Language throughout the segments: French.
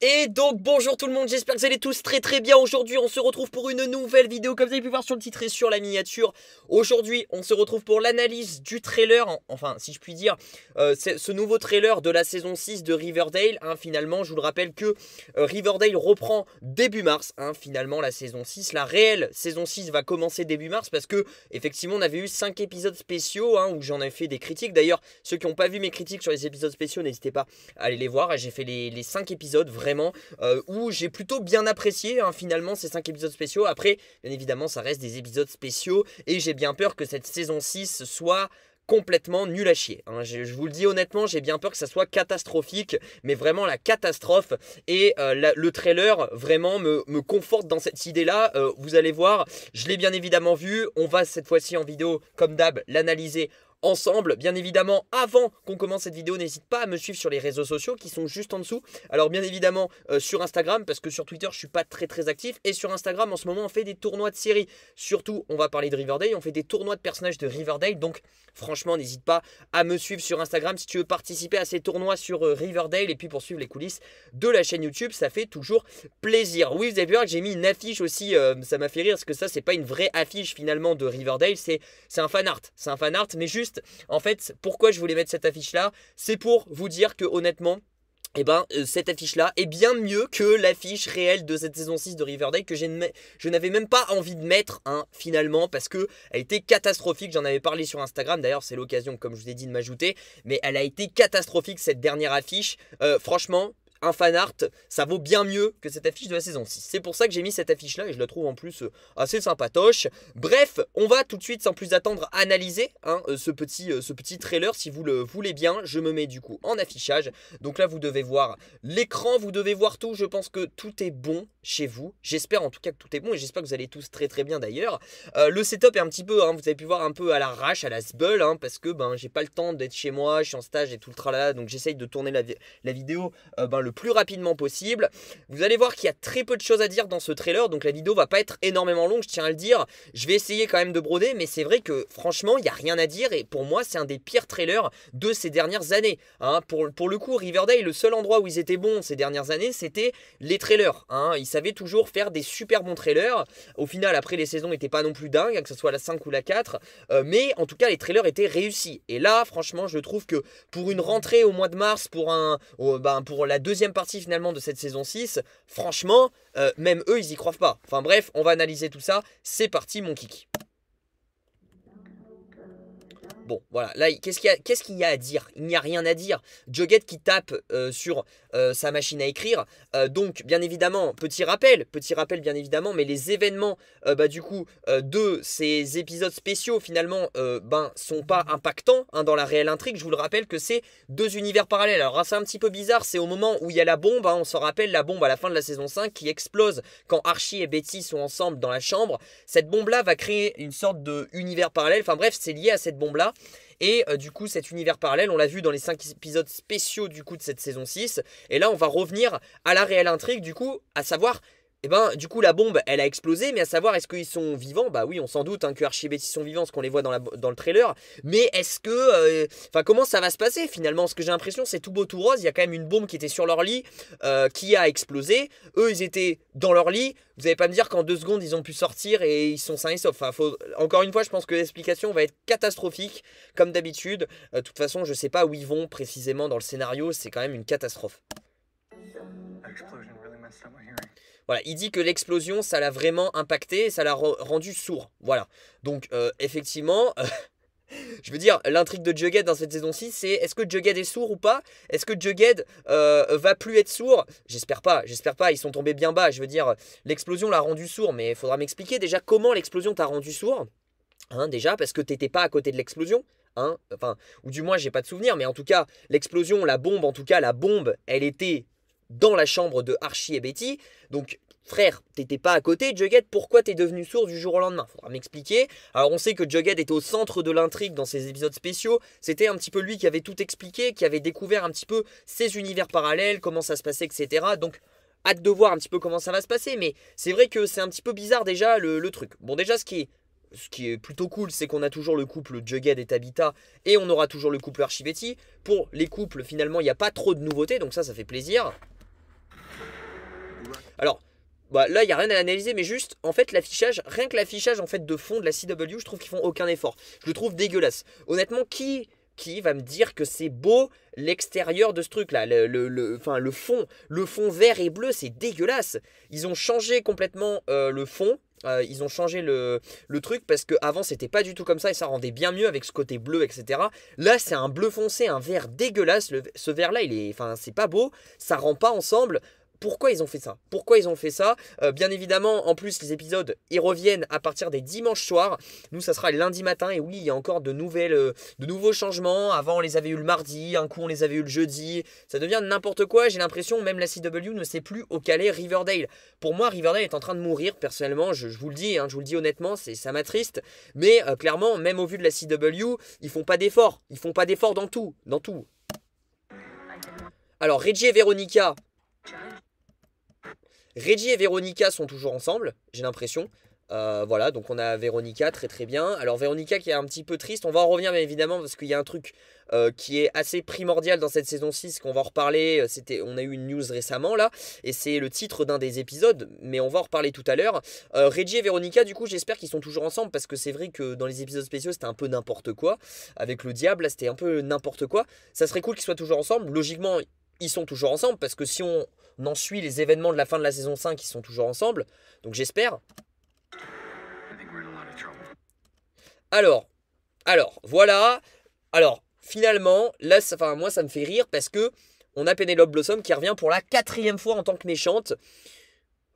Et donc bonjour tout le monde, j'espère que vous allez tous très bien. Aujourd'hui on se retrouve pour une nouvelle vidéo, comme vous avez pu voir sur le titre et sur la miniature. Aujourd'hui on se retrouve pour l'analyse du trailer, enfin si je puis dire, ce nouveau trailer de la saison 6 de Riverdale. Finalement je vous le rappelle que Riverdale reprend début mars, finalement la saison 6. La réelle saison 6 va commencer début mars parce que effectivement on avait eu 5 épisodes spéciaux où j'en ai fait des critiques. D'ailleurs ceux qui n'ont pas vu mes critiques sur les épisodes spéciaux, n'hésitez pas à aller les voir. J'ai fait les 5 épisodes vraiment où j'ai plutôt bien apprécié finalement ces 5 épisodes spéciaux. Après bien évidemment ça reste des épisodes spéciaux et j'ai bien peur que cette saison 6 soit complètement nul à chier. Je vous le dis honnêtement, j'ai bien peur que ça soit catastrophique, mais vraiment la catastrophe. Et le trailer vraiment me conforte dans cette idée-là. Vous allez voir, je l'ai bien évidemment vu. On va cette fois-ci en vidéo, comme d'hab, l'analyser ensemble. Bien évidemment, avant qu'on commence cette vidéo, n'hésite pas à me suivre sur les réseaux sociaux qui sont juste en dessous. Alors bien évidemment sur Instagram, parce que sur Twitter je suis pas très actif, et sur Instagram en ce moment on fait des tournois de séries. Surtout on va parler de Riverdale, on fait des tournois de personnages de Riverdale, donc franchement n'hésite pas à me suivre sur Instagram si tu veux participer à ces tournois sur Riverdale et puis poursuivre les coulisses de la chaîne YouTube, ça fait toujours plaisir. Oui, vous avez pu voir que j'ai mis une affiche aussi, ça m'a fait rire parce que ça c'est pas une vraie affiche finalement de Riverdale, c'est un fan art, mais juste en fait pourquoi je voulais mettre cette affiche là, c'est pour vous dire que honnêtement cette affiche-là est bien mieux que l'affiche réelle de cette saison 6 de Riverdale que je n'avais même pas envie de mettre finalement parce qu'elle était catastrophique. J'en avais parlé sur Instagram, d'ailleurs c'est l'occasion comme je vous ai dit de m'ajouter, mais elle a été catastrophique cette dernière affiche. Franchement, un fan art, ça vaut bien mieux que cette affiche de la saison 6. C'est pour ça que j'ai mis cette affiche là et je la trouve en plus assez sympatoche. Bref, on va tout de suite sans plus attendre analyser ce petit trailer. Si vous le voulez bien, je me mets du coup en affichage. Donc là vous devez voir l'écran, vous devez voir tout. Je pense que tout est bon chez vous. J'espère en tout cas que tout est bon et j'espère que vous allez tous très bien d'ailleurs. Le setup est un petit peu, vous avez pu voir un peu à l'arrache, à la sbeul, parce que j'ai pas le temps d'être chez moi, je suis en stage et tout le tralala, donc j'essaye de tourner la vidéo le plus rapidement possible. Vous allez voir qu'il y a très peu de choses à dire dans ce trailer, donc la vidéo va pas être énormément longue, je tiens à le dire. Je vais essayer quand même de broder, mais c'est vrai que franchement il n'y a rien à dire et pour moi c'est un des pires trailers de ces dernières années. Pour le coup, Riverdale, le seul endroit où ils étaient bons ces dernières années, c'était les trailers. Ils savaient toujours faire des super bons trailers. Au final, après les saisons n'étaient pas non plus dingues, que ce soit la 5 ou la 4, mais en tout cas les trailers étaient réussis. Et là franchement je trouve que pour une rentrée au mois de mars, pour la deuxième partie finalement de cette saison 6, franchement, même eux ils y croient pas. Enfin bref, on va analyser tout ça, c'est parti mon kiki. Bon, voilà, là, qu'est-ce qu'il y a à dire? Il n'y a rien à dire. Jughead qui tape sur sa machine à écrire. Donc, bien évidemment, petit rappel bien évidemment, mais les événements du coup de ces épisodes spéciaux finalement sont pas impactants dans la réelle intrigue. Je vous le rappelle que c'est deux univers parallèles. Alors, c'est un petit peu bizarre, c'est au moment où il y a la bombe, on s'en rappelle, la bombe à la fin de la saison 5 qui explose quand Archie et Betty sont ensemble dans la chambre. Cette bombe-là va créer une sorte d'univers parallèle. Enfin bref, c'est lié à cette bombe-là. Et du coup cet univers parallèle on l'a vu dans les 5 épisodes spéciaux du coup de cette saison 6. Et là on va revenir à la réelle intrigue du coup, à savoir du coup la bombe elle a explosé, mais à savoir est-ce qu'ils sont vivants? Bah oui, on s'en doute que Archie et Betty sont vivants parce qu'on les voit dans le trailer. Mais est-ce que comment ça va se passer finalement? Ce que j'ai l'impression c'est tout beau tout rose. Il y a quand même une bombe qui était sur leur lit qui a explosé. Eux ils étaient dans leur lit. Vous allez pas me dire qu'en 2 secondes ils ont pu sortir et ils sont sains et saufs. Encore une fois je pense que l'explication va être catastrophique comme d'habitude. De toute façon je sais pas où ils vont précisément dans le scénario. C'est quand même une catastrophe. Voilà, il dit que l'explosion, ça l'a vraiment impacté et ça l'a rendu sourd. Voilà. Donc, effectivement, je veux dire, l'intrigue de Jughead dans cette saison 6, c'est est-ce que Jughead est sourd ou pas? Est-ce que Jughead va plus être sourd? J'espère pas, ils sont tombés bien bas. Je veux dire, l'explosion l'a rendu sourd, mais il faudra m'expliquer déjà comment l'explosion t'a rendu sourd. Déjà, parce que t'étais pas à côté de l'explosion. Ou du moins, j'ai pas de souvenir, mais en tout cas, l'explosion, la bombe, elle était dans la chambre de Archie et Betty. Donc frère, t'étais pas à côté, Jughead, pourquoi t'es devenu sourd du jour au lendemain? Faudra m'expliquer. Alors on sait que Jughead était au centre de l'intrigue dans ces épisodes spéciaux. C'était un petit peu lui qui avait tout expliqué, qui avait découvert un petit peu ces univers parallèles, comment ça se passait, etc. Donc hâte de voir un petit peu comment ça va se passer. Mais c'est vrai que c'est un petit peu bizarre déjà le truc. Bon, déjà ce qui est plutôt cool, c'est qu'on a toujours le couple Jughead et Tabitha et on aura toujours le couple Archie Betty. Pour les couples, finalement, il n'y a pas trop de nouveautés, donc ça fait plaisir. Bah, là, il n'y a rien à analyser, mais juste, en fait, l'affichage, rien que l'affichage en fait de fond de la CW, je trouve qu'ils font aucun effort. Je le trouve dégueulasse. Honnêtement, qui va me dire que c'est beau l'extérieur de ce truc-là, enfin, le fond vert et bleu, c'est dégueulasse. Ils ont changé complètement le fond. Ils ont changé le truc parce que avant c'était pas du tout comme ça et ça rendait bien mieux avec ce côté bleu, etc. Là, c'est un bleu foncé, un vert dégueulasse. Ce vert-là, enfin, c'est pas beau, ça rend pas ensemble. Pourquoi ils ont fait ça? Pourquoi ils ont fait ça? Bien évidemment, en plus, les épisodes, ils reviennent à partir des dimanches soirs. Nous, ça sera le lundi matin. Et oui, il y a encore de nouveaux changements. Avant, on les avait eu le mardi. Un coup, on les avait eu le jeudi. Ça devient n'importe quoi. J'ai l'impression, même la CW ne sait plus où caler Riverdale. Pour moi, Riverdale est en train de mourir. Personnellement, je vous le dis, hein, je vous le dis honnêtement, ça m'attriste. Mais clairement, même au vu de la CW, ils font pas d'efforts. Ils font pas d'efforts dans tout. Dans tout. Alors, Reggie et Véronica sont toujours ensemble, j'ai l'impression. Voilà, donc on a Véronica, très très bien. Alors Véronica qui est un petit peu triste, on va en revenir bien évidemment parce qu'il y a un truc qui est assez primordial dans cette saison 6 qu'on va en reparler. On a eu une news récemment là, et c'est le titre d'un des épisodes, mais on va en reparler tout à l'heure. Reggie et Véronica, du coup j'espère qu'ils sont toujours ensemble parce que c'est vrai que dans les épisodes spéciaux c'était un peu n'importe quoi. Avec le diable, là c'était un peu n'importe quoi. Ça serait cool qu'ils soient toujours ensemble, logiquement ils sont toujours ensemble parce que si on suit les événements de la fin de la saison 5, ils sont toujours ensemble. Donc j'espère. Alors, voilà. Alors, finalement, là, moi, ça me fait rire parce que on a Penelope Blossom qui revient pour la 4e fois en tant que méchante.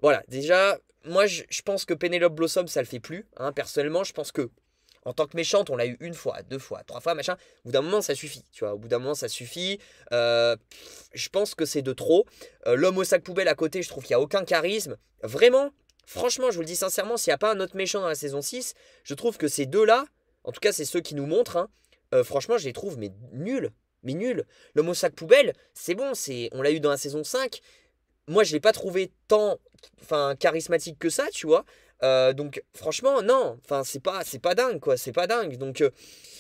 Voilà, déjà, moi, je pense que Penelope Blossom, ça le fait plus. Hein, personnellement, je pense que en tant que méchante, on l'a eu 1 fois, 2 fois, 3 fois, machin. Au bout d'un moment, ça suffit. Tu vois, au bout d'un moment, ça suffit. Je pense que c'est de trop. L'homme au sac poubelle à côté, je trouve qu'il n'y a aucun charisme. Vraiment, franchement, je vous le dis sincèrement, s'il n'y a pas un autre méchant dans la saison 6, je trouve que ces deux-là, en tout cas, c'est ceux qui nous montrent, hein, franchement, je les trouve mais nuls. Mais nuls. L'homme au sac poubelle, c'est bon, on l'a eu dans la saison 5. Moi, je l'ai pas trouvé tant charismatique que ça, tu vois. Donc franchement non, c'est pas dingue quoi, c'est pas dingue. Donc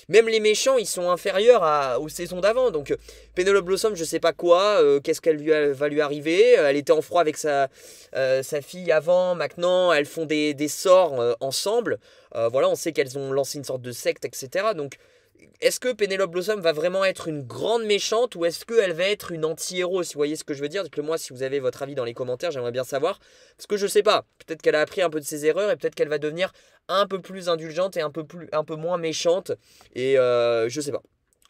même les méchants ils sont inférieurs aux saisons d'avant. Donc Penelope Blossom je sais pas quoi, qu'est-ce qu'elle va lui arriver. Elle était en froid avec sa fille avant, maintenant elles font des sorts ensemble. Voilà, on sait qu'elles ont lancé une sorte de secte, etc. Donc est-ce que Penelope Blossom va vraiment être une grande méchante ou est-ce qu'elle va être une anti-héros? Si vous voyez ce que je veux dire, dites-le moi si vous avez votre avis dans les commentaires, j'aimerais bien savoir. Parce que je sais pas, peut-être qu'elle a appris un peu de ses erreurs et peut-être qu'elle va devenir un peu plus indulgente et un peu moins méchante. Et je sais pas.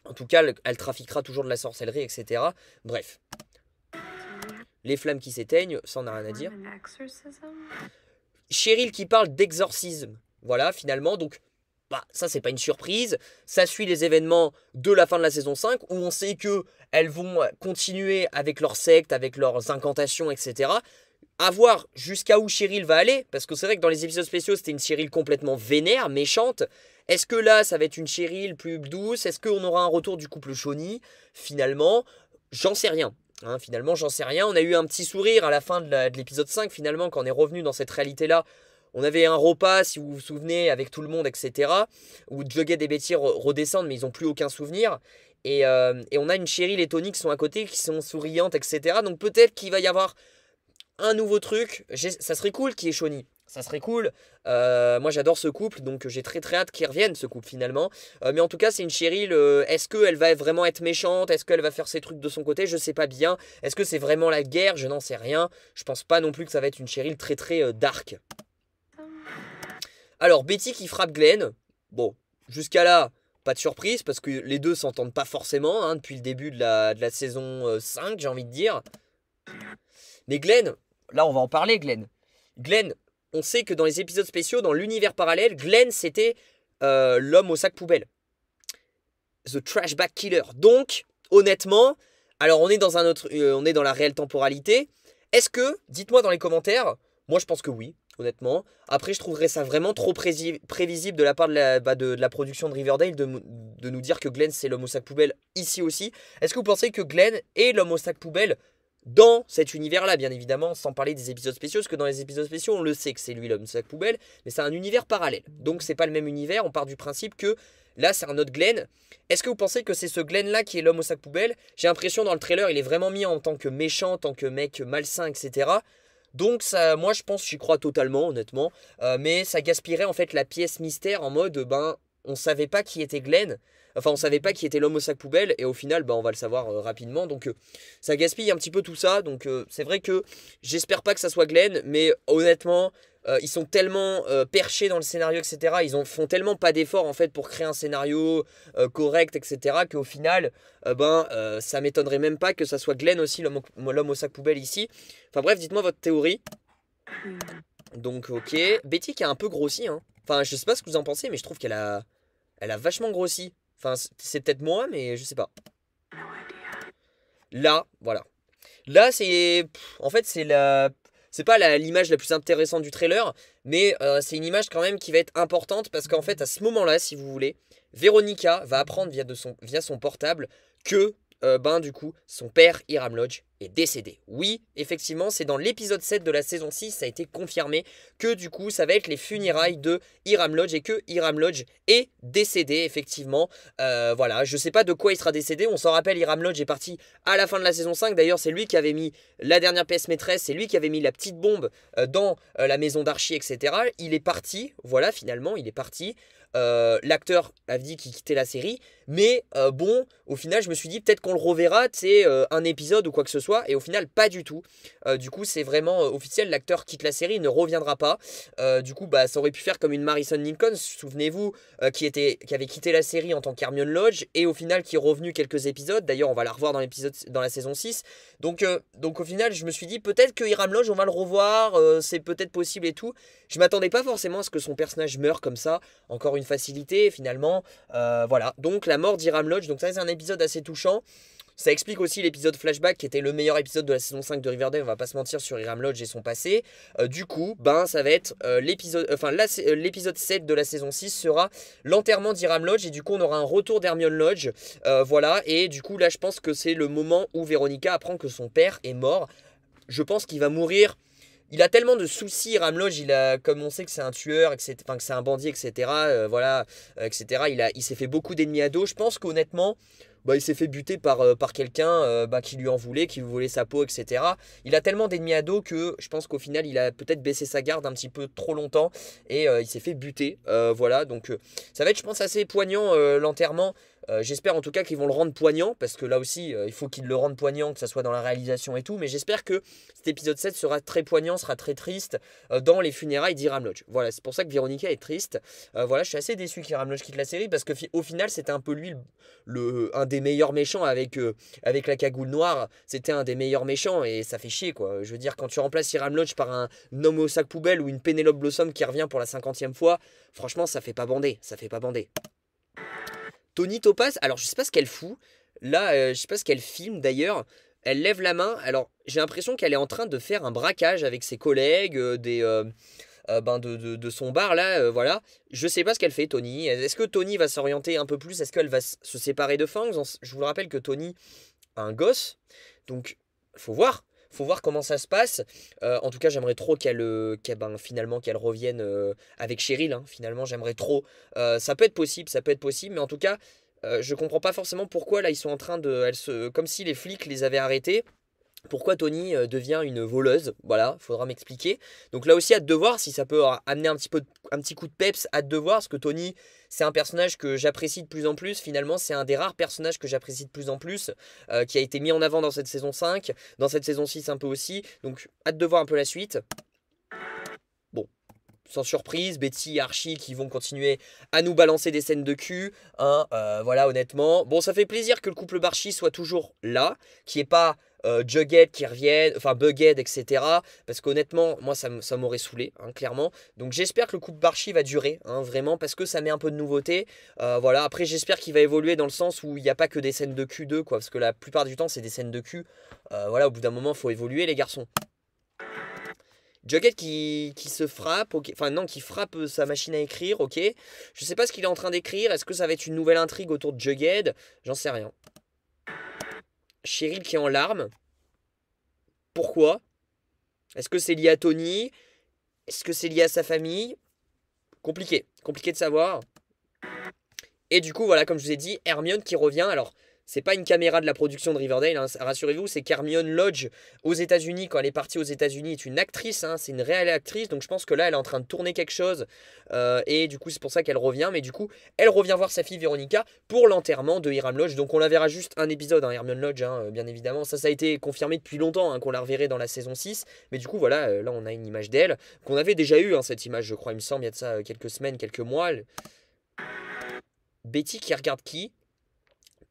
En tout cas, elle trafiquera toujours de la sorcellerie, etc. Bref. Les flammes qui s'éteignent, ça on n'a rien à dire. Cheryl qui parle d'exorcisme. Voilà, finalement, donc... Bah, ça c'est pas une surprise, ça suit les événements de la fin de la saison 5 où on sait que elles vont continuer avec leur secte, avec leurs incantations, etc. À voir jusqu'à où Cheryl va aller, parce que c'est vrai que dans les épisodes spéciaux c'était une Cheryl complètement vénère, méchante. Est-ce que là ça va être une Cheryl plus douce? Est-ce qu'on aura un retour du couple Shawnee? Finalement, j'en sais rien. Hein, finalement, j'en sais rien. On a eu un petit sourire à la fin de l'épisode 5, finalement, quand on est revenu dans cette réalité-là. On avait un repas, si vous vous souvenez, avec tout le monde, etc. Où Jughead et Betty redescendent, mais ils n'ont plus aucun souvenir. Et on a une Cheryl et Tony qui sont à côté, qui sont souriantes, etc. Donc peut-être qu'il va y avoir un nouveau truc. Ça serait cool qu'il y ait Shawnee. Ça serait cool. Moi j'adore ce couple, donc j'ai très très hâte qu'il revienne ce couple finalement. Mais en tout cas c'est une Cheryl, est-ce qu'elle va vraiment être méchante? Est-ce qu'elle va faire ses trucs de son côté? Je sais pas bien. Est-ce que c'est vraiment la guerre? Je n'en sais rien. Je pense pas non plus que ça va être une Cheryl très très dark. Alors, Betty qui frappe Glenn. Bon, jusqu'à là, pas de surprise, parce que les deux s'entendent pas forcément, hein, depuis le début de la saison 5, j'ai envie de dire. Mais Glenn, là on va en parler, Glenn. Glenn, on sait que dans les épisodes spéciaux, dans l'univers parallèle, Glenn c'était l'homme au sac poubelle. The Trash Bag Killer. Donc, honnêtement, alors on est dans on est dans la réelle temporalité. Est-ce que, dites-moi dans les commentaires, moi je pense que oui. Honnêtement. Après, je trouverais ça vraiment trop prévisible de la part de la production de Riverdale de nous dire que Glenn, c'est l'homme au sac poubelle ici aussi. Est-ce que vous pensez que Glenn est l'homme au sac poubelle dans cet univers-là, bien évidemment, sans parler des épisodes spéciaux, parce que dans les épisodes spéciaux, on le sait que c'est lui l'homme au sac poubelle, mais c'est un univers parallèle. Donc, c'est pas le même univers. On part du principe que là, c'est un autre Glenn. Est-ce que vous pensez que c'est ce Glenn-là qui est l'homme au sac poubelle? J'ai l'impression, dans le trailer, il est vraiment mis en tant que méchant, en tant que mec malsain, etc. Donc ça, moi je pense, j'y crois totalement honnêtement, mais ça gaspillerait en fait la pièce mystère en mode, ben, on savait pas qui était Glenn, enfin on savait pas qui était l'homme au sac poubelle, et au final, ben, on va le savoir rapidement, donc ça gaspille un petit peu tout ça, donc c'est vrai que j'espère pas que ça soit Glenn, mais honnêtement, ils sont tellement perchés dans le scénario, etc. Font tellement pas d'efforts en fait pour créer un scénario correct, etc. qu'au final, ça m'étonnerait même pas que ça soit Glenn aussi, l'homme au sac poubelle ici. Enfin bref, dites-moi votre théorie. Donc ok, Betty qui a un peu grossi, hein. Enfin, je sais pas ce que vous en pensez, mais je trouve elle a vachement grossi. Enfin, c'est peut-être moi, mais je sais pas. Là, voilà. Là, en fait, c'est pas l'image la plus intéressante du trailer, mais c'est une image quand même qui va être importante parce qu'en fait, à ce moment-là, si vous voulez, Véronica va apprendre via son portable que, du coup, son père, Hiram Lodge, est décédé. Oui, effectivement, c'est dans l'épisode 7 de la saison 6, ça a été confirmé que du coup, ça va être les funérailles de Hiram Lodge et que Hiram Lodge est décédé, effectivement. Voilà, je sais pas de quoi il sera décédé. On s'en rappelle, Hiram Lodge est parti à la fin de la saison 5. D'ailleurs, c'est lui qui avait mis la dernière pièce maîtresse, c'est lui qui avait mis la petite bombe dans la maison d'Archie, etc. Il est parti, voilà, finalement, il est parti. L'acteur a dit qu'il quittait la série, mais bon, au final, je me suis dit peut-être qu'on le reverra, tu sais, un épisode ou quoi que ce soit, et au final, pas du tout. Du coup, c'est vraiment officiel, l'acteur quitte la série, il ne reviendra pas. Du coup, ça aurait pu faire comme une Marison Lincoln, souvenez-vous, qui avait quitté la série en tant qu'Hermione Lodge, et au final, qui est revenu quelques épisodes. D'ailleurs, on va la revoir dans la saison 6. Donc au final, je me suis dit peut-être que Hiram Lodge, on va le revoir, c'est peut-être possible et tout. Je m'attendais pas forcément à ce que son personnage meure comme ça. Encore une facilité finalement. Voilà, donc la mort d'Hiram Lodge. Donc ça c'est un épisode assez touchant. Ça explique aussi l'épisode flashback qui était le meilleur épisode de la saison 5 de Riverdale, on va pas se mentir, sur Hiram Lodge et son passé. Du coup, ça va être l'épisode 7 de la saison 6 sera l'enterrement d'Hiram Lodge et du coup on aura un retour d'Hermione Lodge. Voilà, et du coup là je pense que c'est le moment où Véronica apprend que son père est mort. Je pense qu'il va mourir. Il a tellement de soucis, Hiram Lodge, comme on sait que c'est un tueur, etc., enfin, que c'est un bandit, etc., voilà, etc., il s'est fait beaucoup d'ennemis à dos. Je pense qu'honnêtement, il s'est fait buter par quelqu'un qui lui en voulait, qui voulait sa peau, etc. Il a tellement d'ennemis à dos que je pense qu'au final, il a peut-être baissé sa garde un petit peu trop longtemps et il s'est fait buter. Voilà, donc ça va être, je pense, assez poignant l'enterrement. J'espère en tout cas qu'ils vont le rendre poignant, parce que là aussi, il faut qu'ils le rendent poignant, que ça soit dans la réalisation et tout. Mais j'espère que cet épisode 7 sera très poignant, sera très triste dans les funérailles d'Hiram Lodge. Voilà, c'est pour ça que Véronica est triste. Voilà, je suis assez déçu qu'Hiram Lodge quitte la série, parce qu'au final, c'était un peu lui un des meilleurs méchants avec la cagoule noire. C'était un des meilleurs méchants et ça fait chier, quoi. Je veux dire, quand tu remplaces Hiram Lodge par un homme au sac poubelle ou une Penelope Blossom qui revient pour la 50e fois, franchement, ça fait pas bander. Ça fait pas bander. Tony Topaz, alors je sais pas ce qu'elle fout. Là, je sais pas ce qu'elle filme d'ailleurs. Elle lève la main. Alors, j'ai l'impression qu'elle est en train de faire un braquage avec ses collègues de son bar là. Voilà. Je sais pas ce qu'elle fait, Tony. Est-ce que Tony va s'orienter un peu plus? Est-ce qu'elle va se séparer de Fangs? Je vous rappelle que Tony a un gosse. Donc, faut voir. Faut voir comment ça se passe. En tout cas, j'aimerais trop finalement qu'elle revienne avec Cheryl. Hein. Finalement, j'aimerais trop. Ça peut être possible, mais en tout cas, je comprends pas forcément pourquoi là ils sont en train comme si les flics les avaient arrêtés. Pourquoi Tony devient une voleuse? Voilà, faudra m'expliquer. Donc là aussi, hâte de voir si ça peut amener un petit coup de peps. Hâte de voir, parce que Tony, c'est un personnage que j'apprécie de plus en plus. Finalement, c'est un des rares personnages que j'apprécie de plus en plus, qui a été mis en avant dans cette saison 5, dans cette saison 6 un peu aussi. Donc hâte de voir un peu la suite. Bon, sans surprise, Betty et Archie qui vont continuer à nous balancer des scènes de cul. Hein, voilà, honnêtement. Bon, ça fait plaisir que le couple Barchi soit toujours là, qui est pas Jughead qui revienne, enfin Bughead, etc. Parce qu'honnêtement, moi ça m'aurait saoulé, hein, clairement. Donc j'espère que le couple Barchi va durer, hein, vraiment, parce que ça met un peu de nouveauté. Voilà, après j'espère qu'il va évoluer dans le sens où il n'y a pas que des scènes de cul d'eux, quoi. Parce que la plupart du temps, c'est des scènes de cul. Voilà, au bout d'un moment, il faut évoluer, les garçons. Jughead qui se frappe, okay. Enfin non, qui frappe sa machine à écrire, ok. Je sais pas ce qu'il est en train d'écrire, est-ce que ça va être une nouvelle intrigue autour de Jughead? J'en sais rien. Cheryl qui est en larmes. Pourquoi? Est-ce que c'est lié à Tony? Est-ce que c'est lié à sa famille? Compliqué de savoir. Et du coup, voilà, comme je vous ai dit, Hermione qui revient. Alors, c'est pas une caméra de la production de Riverdale, hein, rassurez-vous, c'est qu'Hermione Lodge aux États-Unis, quand elle est partie aux États-Unis, est une actrice, hein, c'est une réelle actrice, donc je pense que là elle est en train de tourner quelque chose, et du coup c'est pour ça qu'elle revient, mais du coup elle revient voir sa fille Véronica pour l'enterrement de Hiram Lodge, donc on la verra juste un épisode, hein, Hermione Lodge, hein, bien évidemment, ça a été confirmé depuis longtemps, hein, qu'on la reverrait dans la saison 6, mais du coup voilà, là on a une image d'elle, qu'on avait déjà eu, hein, cette image je crois, il me semble, il y a de ça quelques semaines, quelques mois. Betty qui regarde qui?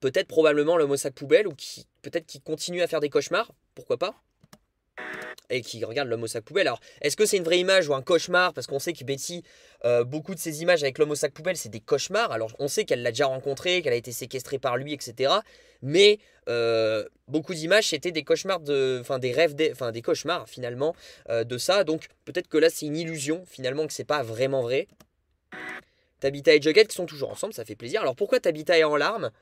Peut-être probablement l'homme au sac poubelle, ou qui peut-être qui continue à faire des cauchemars, pourquoi pas, et qui regarde l'homme au sac poubelle. Alors, est-ce que c'est une vraie image ou un cauchemar? Parce qu'on sait que Betty, beaucoup de ses images avec l'homme au sac poubelle, c'est des cauchemars. Alors, on sait qu'elle l'a déjà rencontré, qu'elle a été séquestrée par lui, etc. Mais beaucoup d'images, c'était des cauchemars, enfin des rêves, enfin des cauchemars finalement de ça. Donc, peut-être que là, c'est une illusion finalement, que c'est pas vraiment vrai. Tabitha et Jughead qui sont toujours ensemble, ça fait plaisir. Alors, pourquoi Tabitha est en larmes?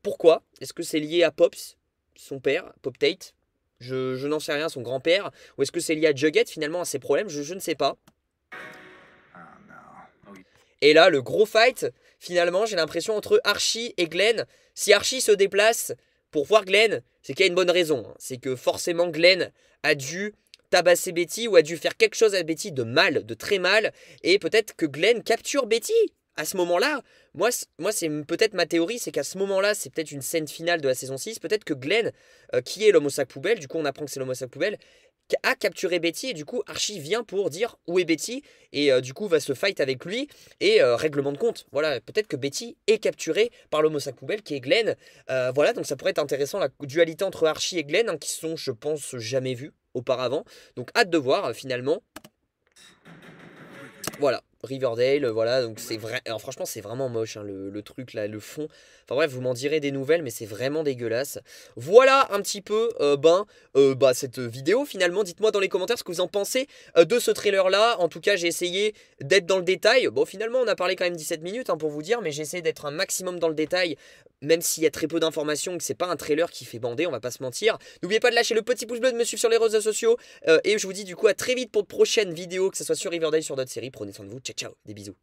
Pourquoi? Est-ce que c'est lié à Pops, son père, Pop Tate? Je n'en sais rien, son grand-père. Ou est-ce que c'est lié à Jughead finalement, à ses problèmes? Je ne sais pas. Et là, le gros fight, finalement, j'ai l'impression, entre Archie et Glenn. Si Archie se déplace pour voir Glenn, c'est qu'il y a une bonne raison. C'est que forcément Glenn a dû tabasser Betty ou a dû faire quelque chose à Betty de mal, de très mal. Et peut-être que Glenn capture Betty. À ce moment-là, moi c'est peut-être ma théorie, c'est qu'à ce moment-là, c'est peut-être une scène finale de la saison 6, peut-être que Glenn, qui est l'homme au sac poubelle, du coup on apprend que c'est l'homme au sac poubelle, a capturé Betty, et du coup Archie vient pour dire où est Betty, et du coup va se fight avec lui, et règlement de compte. Voilà, peut-être que Betty est capturée par l'homme au sac poubelle, qui est Glenn. Voilà, donc ça pourrait être intéressant, la dualité entre Archie et Glenn, hein, qui sont, je pense, jamais vus auparavant. Donc hâte de voir, finalement. Voilà, Riverdale, voilà, donc c'est vrai. Alors franchement, c'est vraiment moche, hein, le truc là, le fond. Enfin bref, vous m'en direz des nouvelles, mais c'est vraiment dégueulasse. Voilà un petit peu, cette vidéo finalement. Dites-moi dans les commentaires ce que vous en pensez de ce trailer là. En tout cas, j'ai essayé d'être dans le détail. Bon, finalement, on a parlé quand même 17 minutes, hein, pour vous dire, mais j'ai essayé d'être un maximum dans le détail. Même s'il y a très peu d'informations, que c'est pas un trailer qui fait bander, on va pas se mentir. N'oubliez pas de lâcher le petit pouce bleu, de me suivre sur les réseaux sociaux. Et je vous dis du coup à très vite pour de prochaines vidéos, que ce soit sur Riverdale, sur d'autres séries. Prenez soin de vous, ciao ciao, des bisous.